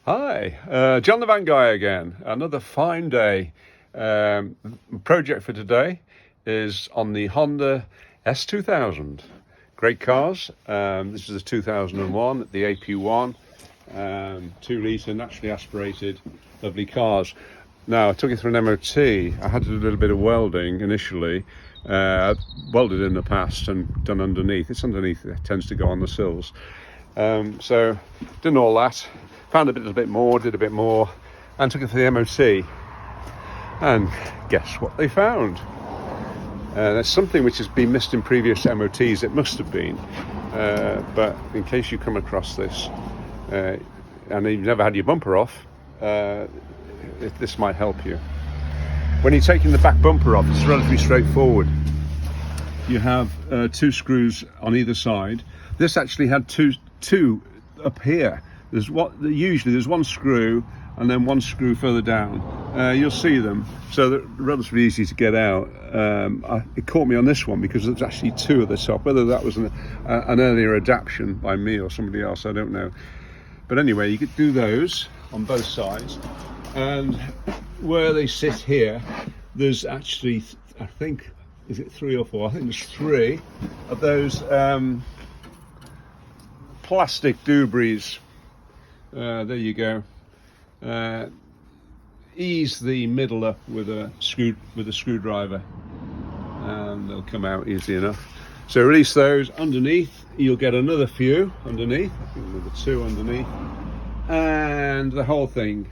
Hi, John the Van Guy again. Another fine day. Project for today is on the Honda S2000. Great cars. This is a 2001, the AP1, 2-litre, naturally aspirated, lovely cars. Now, I took it through an MOT. I had to do a little bit of welding initially. I've welded in the past and done underneath. It's underneath, it tends to go on the sills. So, done all that. Found a little bit more, did a bit more, and took it to the MOT. And guess what they found? That's something which has been missed in previous MOTs. It must have been, but in case you come across this and you've never had your bumper off, this might help you. When you're taking the back bumper off, it's relatively straightforward. You have 2 screws on either side. This actually had two up here. Usually there's 1 screw and then 1 screw further down. You'll see them, so they're relatively easy to get out. It caught me on this one because there's actually 2 at the top. Whether that was an earlier adaptation by me or somebody else, I don't know. But anyway, you could do those on both sides. And where they sit here, there's actually, I think, is it 3 or 4? I think there's 3 of those plastic doobries. There you go. Ease the middle up with a screwdriver, and they'll come out easy enough. So release those underneath. You'll get another few underneath. I think another 2 underneath, and the whole thing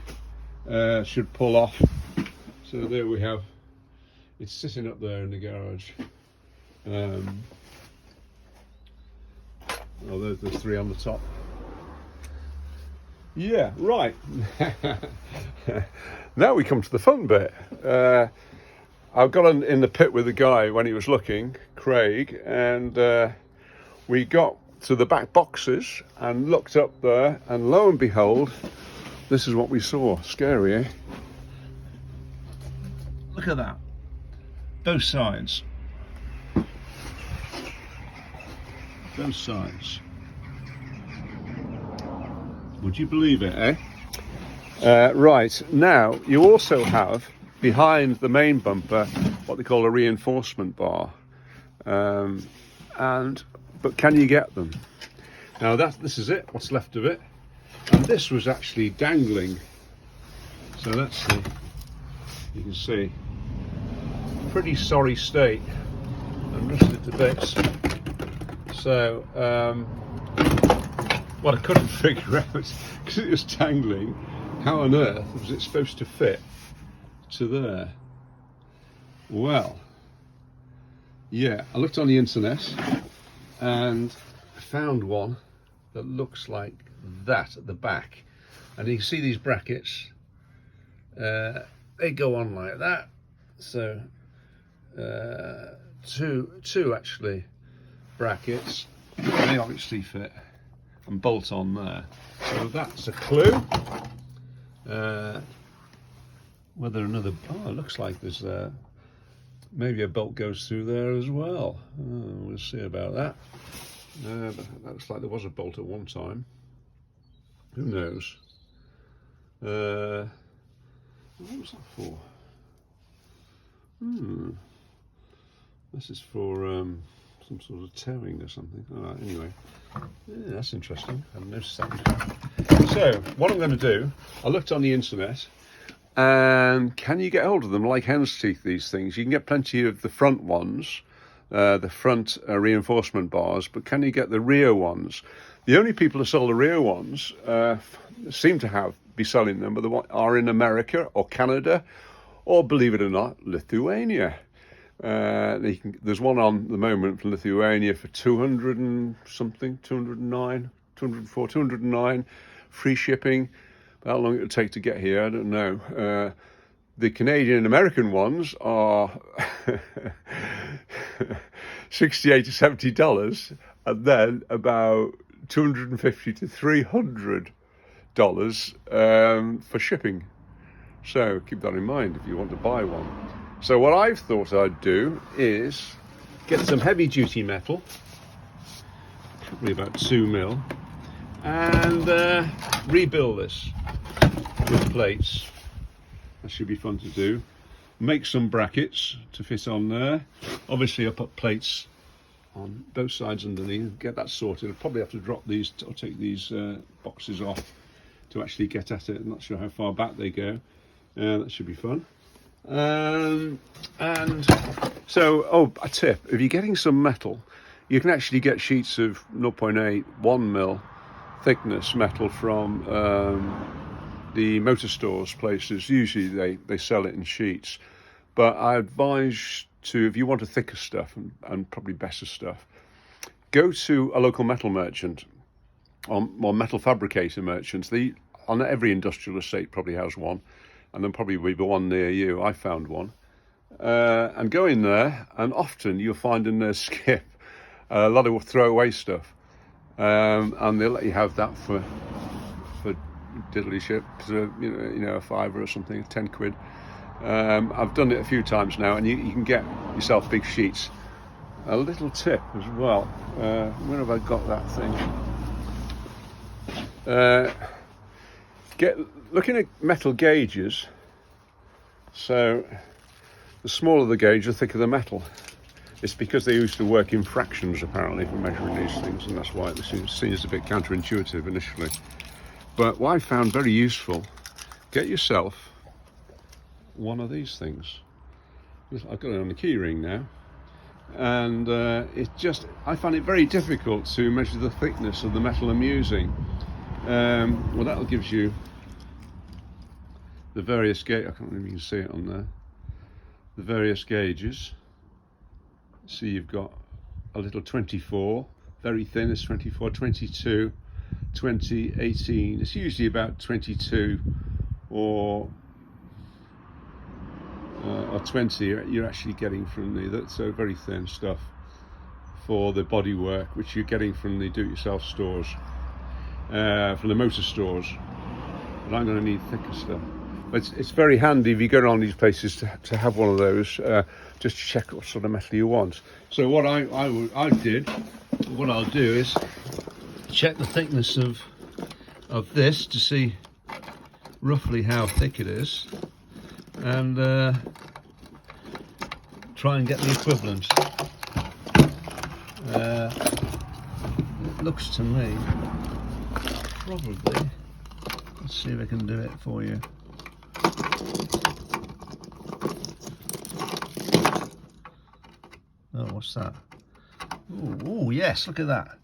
should pull off. So there we have. It's sitting up there in the garage. There's 3 on the top. Yeah, right. Now we come to the fun bit. I've got in the pit with the guy when he was looking, Craig, and we got to the back boxes and looked up there, and lo and behold, this is what we saw. Scary, eh? Look at that. Both sides. Both sides. Would you believe it, eh? Right, now you also have behind the main bumper what they call a reinforcement bar. But can you get them? Now this is it, what's left of it. And this was actually dangling. So let's see. You can see. Pretty sorry state. And rusted to bits. So, what I couldn't figure out, because it was tangling, how on earth was it supposed to fit to there? Well, yeah, I looked on the internet and I found one that looks like that at the back. And you can see these brackets, they go on like that. So, two actually brackets, they obviously fit. And bolt on there, so that's a clue. Whether another, it looks like there's maybe a bolt goes through there as well. We'll see about that. But that looks like there was a bolt at one time. Who knows? What was that for? This is for some sort of towing or something. All right, anyway. Yeah, that's interesting. I haven't noticed that. So, what I'm going to do, I looked on the internet, and can you get hold of them like hen's teeth, these things? You can get plenty of the front ones, the front reinforcement bars, but can you get the rear ones? The only people who sell the rear ones seem to be selling them, but they are in America or Canada, or believe it or not, Lithuania. There's one on the moment from Lithuania for 200 and something, 209, 204, 209, free shipping. How long it would take to get here, I don't know. The Canadian and American ones are $68 to $70, and then about $250 to $300 for shipping. So keep that in mind if you want to buy one. So what I've thought I'd do is get some heavy duty metal, probably about 2 mil, and rebuild this. with plates. That should be fun to do. Make some brackets to fit on there. Obviously I put plates on both sides underneath, get that sorted. I'll probably have to drop these or take these boxes off to actually get at it. I'm not sure how far back they go. That should be fun. And so, oh, a tip, if you're getting some metal, you can actually get sheets of 0.8, 1 mil thickness metal from the motor stores places. Usually they sell it in sheets, but I advise to, if you want a thicker stuff and probably better stuff, go to a local metal merchant or metal fabricator merchants. On every industrial estate probably has one, and then probably will be one near you. I found one, and go in there, and often you'll find in their skip a lot of throwaway stuff, and they'll let you have that for diddly shit, you know, a fiver or something, 10 quid. I've done it a few times now, and you can get yourself big sheets. A little tip as well, where have I got that thing? Looking at metal gauges, so the smaller the gauge, the thicker the metal. It's because they used to work in fractions, apparently, for measuring these things, and that's why it seems a bit counterintuitive initially. But what I found very useful, get yourself one of these things. I've got it on the key ring now, and I find it very difficult to measure the thickness of the metal I'm using. Well, that gives you the various gauges. I can't remember if you can see it on there. The various gauges. See, you've got a little 24, very thin, it's 24, 22, 20, 18. It's usually about 22 or 20 you're actually getting from so very thin stuff for the body work, which you're getting from the do-it-yourself stores, from the motor stores. But I'm going to need thicker stuff. But it's very handy if you go around these places to have one of those, just to check what sort of metal you want. So what I'll do is check the thickness of this to see roughly how thick it is, and try and get the equivalent. It looks to me probably, let's see if I can do it for you. Oh, what's that? Oh yes, look at that.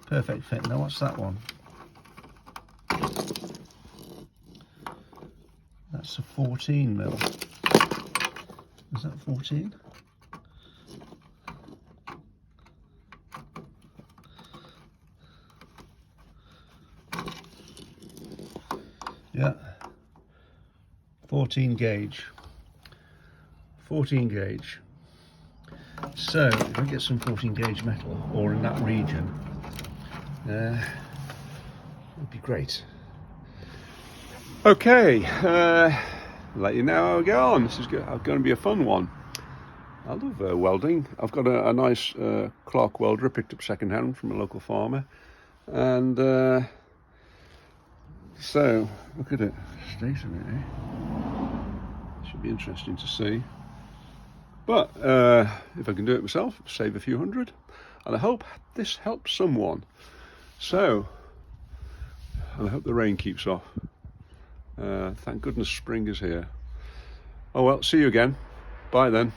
Perfect fit. Now what's that one? That's a 14 mil. Is that 14? Yeah. 14 gauge. 14 gauge. So if I get some 14 gauge metal, or in that region, it would be great. Okay, let you know how I go on. This is going to be a fun one. I love welding. I've got a nice Clark welder I picked up second hand from a local farmer, and so look at it, state of it, eh? Should be interesting to see. But if I can do it myself, save a few hundred, and I hope this helps someone. So, and I hope the rain keeps off. Thank goodness spring is here. Oh well, see you again. Bye then.